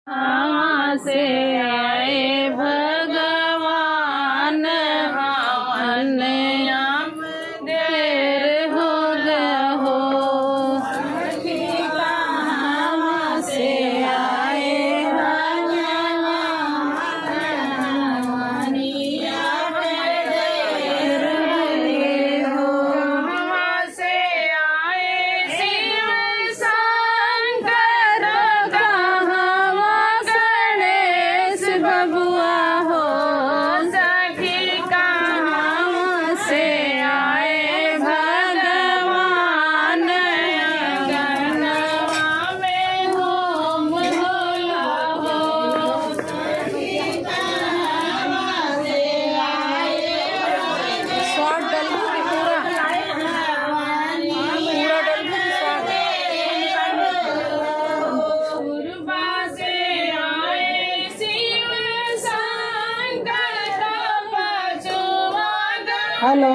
कहाँ से आए भगवान, हमने अब देर हो गया हो। कहाँ से आए भगवान, अब देर हो। कहाँ से आए शिव शंकर, बबुआ हो सखी। कहाँ से आए भगवान, गनवा में होम होला हो। सखी कहाँ से आए शॉर्ट डलू की पूरा पूर्वा से आए शिव शंकर, पछुआ हेलो।